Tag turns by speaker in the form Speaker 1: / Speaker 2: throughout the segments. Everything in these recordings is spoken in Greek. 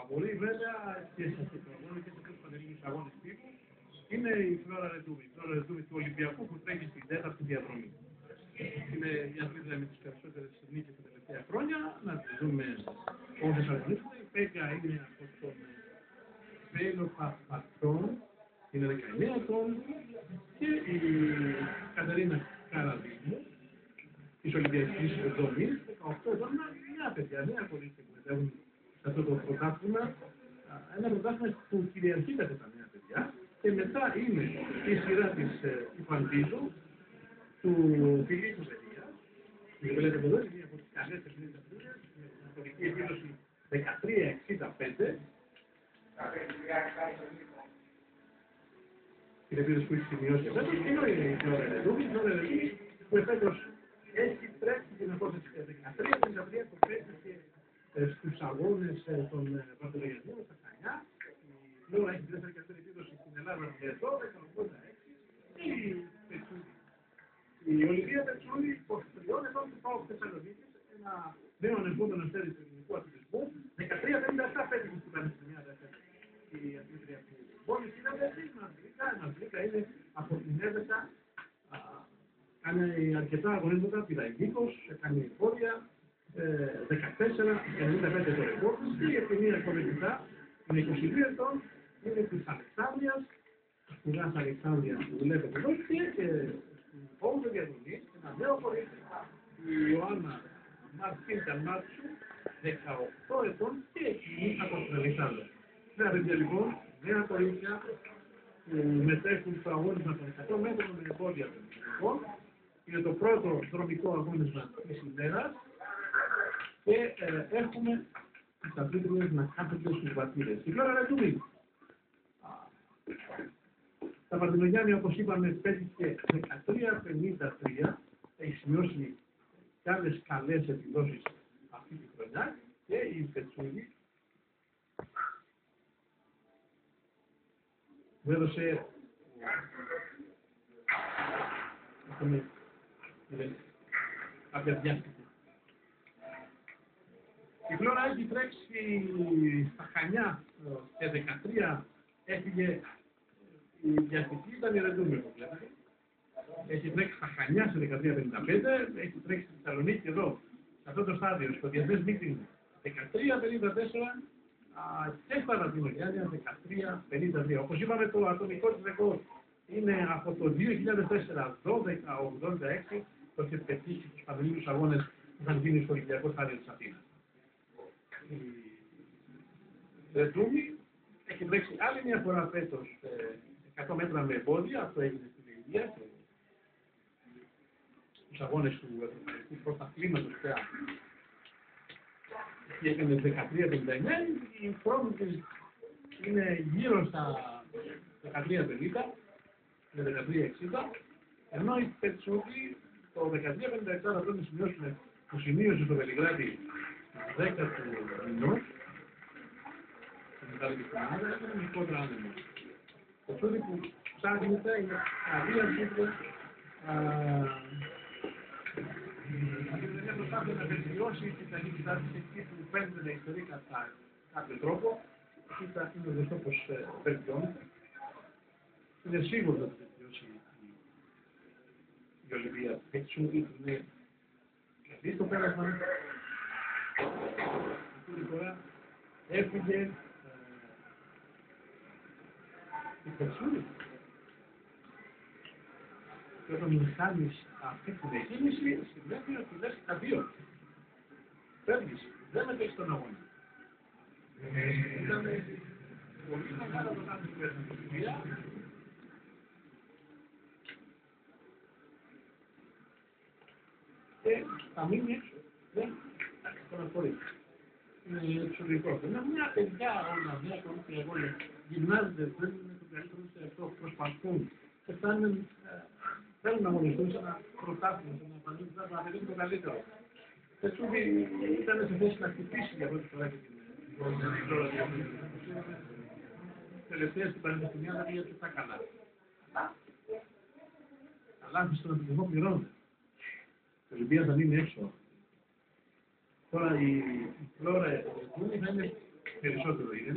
Speaker 1: φαβορί βέβαια και σε αυτό το αγώνα και σε αυτούς τους πανελλήνιους αγώνες τύπου είναι η Φλόρα Ρετούμη. Η Φλόρα Ρετούμη του Ολυμπιακού που τρέχει στην τέταρτη διαδρομή. Είναι η αθλήτρια με τις περισσότερες νίκες τα τελευταία χρόνια. Να τις δούμε όσες αγωνίζονται. Η Πέκα είναι από τον Βέλο Παπατών, είναι 19 ετών, και η Κατερίνα Καραδίμου της Ολυμπιακής Δομής, 18 ετών, νέα παιδιά, νέα κορίτσια που μετέχουν σε αυτό το πρωτάθλημα. Ένα πρωτάθλημα που κυριαρχείται τα νέα παιδιά. Και μετά είναι η σειρά της Ιφαντίζου, του Φιλίππου Βελία. Η βλέπετε εδώ, είναι μία από τις καλές τεχνικές αθλήτριες, με την ιστορική επίδοση 13,65. Την επίδοση που έχει σημειώσει εφέτος, ενώ είναι η Φλόρα Ρετούμη, που εφέτος έχει τρέξει την απόσταση 13,53 που πέτυχε στους αγώνες των Πρωτογενειών στα Χανιά. Η Φλόρα έχει την δεύτερη καλύτερη επίδοση στην Ελλάδα με 12,86. Η Ολυμπία Πετσούλη, 23 ετών του ΠΑΟΚ Θεσσαλονίκης, ένα νέο ανερχόμενο αστέρι του ελληνικού αθλητισμού, 13,57 πέτυχε στην Πανεπιστημία δεύτερη. Η αθλήτρια του μόλις είδαμε, μας βρήκα, είναι από την Έδεσα, κάνει αρκετά αγωνίσματα, πειραγγίκος, κάνει πόδια, 14,95 το ρεκόρ της, και η Ευθυμία Κολεγητά, είναι 22 ετών, είναι της Αλεξάνδρειας, σπουδάς Αλεξάνδρεια που βλέπετε εδώ, και στην πόντο διαδρομή, ένα νέο κορίτσι, η Ιωάννα Μαρτίντα Μάρτσου, 18 ετών, και εκείνη από την Αλεξάνδρεια. Νέα παιδιά λοιπόν, νέα κορίτσια που μετέχουν στο αγώνισμα των 100 μέτρων με εμπόδια των γυναικών. Είναι το πρώτο δρομικό αγώνισμα της ημέρας και έχουμε τις αθλήτριες να κάθονται στους βατήρες. Η Φλόρα Ρετούμη, τα Παντελογιάννη, όπως είπαμε, πέτυχε 13,53, έχει σημειώσει και άλλες καλές επιδόσεις αυτή τη χρονιά, και η Πετσούλη μου έδωσε κάποια διάστηση. Η Φλόρα έχει τρέξει στα Χανιά και 13, έφυγε η διαστική, ήταν η Ρετούμη που βλέπετε. Έχει τρέξει στα Χανιά σε 13,55, έχει τρέξει στη Θεσσαλονίκη εδώ, σε αυτό το στάδιο, στο Διεθνές Μίτινγκ 13,54, και στα Παντελογιάννια 13,53. Όπως είπαμε, το ατομικό της ρεκόρ είναι από το 2004, 12,86, το είχε πετύχει στους Πανελλήνιους αγώνες που είχαν γίνει στο Ολυμπιακό Στάδιο της Αθήνας. Η Ρετούμη έχει τρέξει άλλη μια φορά φέτος 100 μέτρα με εμπόδια, αυτό έγινε στην Ινδία, στους αγώνες του Ευρωπαϊκού Πρωταθλήματος πια. Και έκανε 13,59, η χρόνη της είναι γύρω στα 13,50, με 13,60, ενώ η Πετσούλη το 13,57 πρέπει να σημειώσουμε που σημείωσε στο Βελιγράδι 10 του μηνός, στην Μεγάλη Κριστιανάδα, έκανε μικρότερα άνεμο. Η Πετσούλη που ψάχνεται είναι καλή αρχίδια, προσπάθεια να βελτιώσει την καλή κοιτάξη εκεί που φαίνεται να ιστορεί κατά κάποιο τρόπο. Κοίτα, είναι γνωστό πως βελτιώνεται. Είναι σίγουρο ότι θα βελτιώσει η Ολυμπία Πετσούλη, που είναι καλή στο πέρασμα. Αυτή τη φορά έφυγε η Πετσούλη. Και όταν μου κάνεις αυτή την εκκίνηση, σημαίνει ότι λες τα δύο. Φεύγεις, δεν μετέχεις τον αγώνα. Ήταν πολύ μεγάλο το λάθος που έρθει στην Ολυμπία. Και θα μείνει έξω. Δεν παραχωρεί. Είναι εξωτερικό. Είναι μια παιδιά όλα, μια κορίτσια όλα. Γυμνάζονται, δεν είναι το καλύτερο σε αυτό, προσπαθούν. Και φτάνουν, θέλουν να αγωνιστούν σε ένα πρωτάθλημα, σε ένα πανεπιστήμιο, να πετύχουν το καλύτερο. Έτσι ήταν σε θέση να χτυπήσει για πρώτη φορά και την Φλόρα. Τελευταία στην Πανεπιστημία δεν πήγε αρκετά καλά. Αλλά στον αθλητισμό πληρώνεται. Η Ολυμπία θα μείνει έξω. Τώρα η Φλόρα θα είναι περισσότερο είναι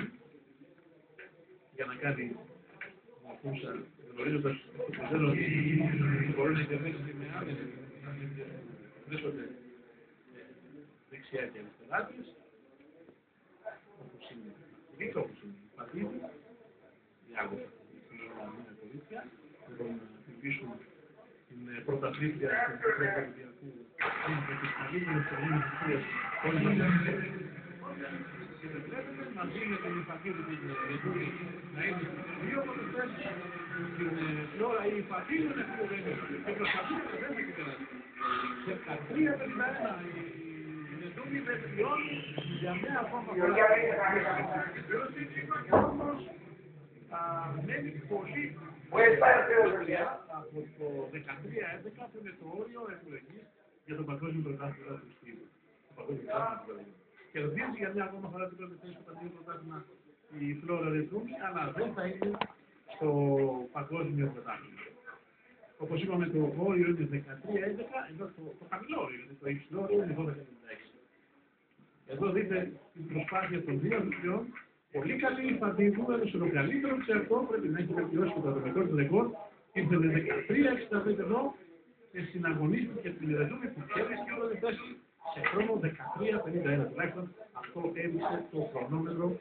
Speaker 1: για να κάνει ακούσα, γνωρίζοντας το τέλος ότι μπορεί να διαθέσει με άνεση να βρίσκονται δεξιά και αριστερά της, όπως είναι δίκτυο, όπως είναι η πατήτη, η άγωσα, είναι κορίτσια, μπορούν να επιβήσουν την πρωταθλήτρια του Ολυμπιακού και τις καλύτερες σελήνες της όλες αυτές. Και δεν βλέπετε, μαζί με την Ιφατίδου την Ρετούρη να είναι στις δύο πρωτοθέσεις, την Φλόρα ή η Ιφατίδου είναι πιο βέβαια. Και προσπαθούν δεν θα κυβερνάσει. Σε 13-51 η Ρετούρη δεν πληρώνει για μια ακόμα φορά. Όμως μένει πολύ μακριά από το 13-11 που είναι το όριο επιλογής για το παγκόσμιο πρωτάθλημα του Στήλου. Κερδίζει για μια ακόμα φορά την πρώτη θέση στο παγκόσμιο πρωτάθλημα η Φλόρα Ρετούνη, αλλά δεν θα είναι στο παγκόσμιο πρωτάθλημα. Όπως είπαμε, το όριο είναι 13-11, ενώ το χαμηλό όριο είναι το υψηλό όριο είναι 12-56. Εδώ δείτε την προσπάθεια των δύο δικτυών. Πολύ καλή η Φαντίδου, έδωσε το καλύτερο σε αυτό, πρέπει να έχει βελτιώσει το ατομικό του ρεκόρ. Ήρθε 13-65 εδώ και συναγωνίστηκε την Ρετούνη που κέρδισε και όλο θέση σε χρόνο 13-51. Τουλάχιστον αυτό έδειξε το χρονόμετρο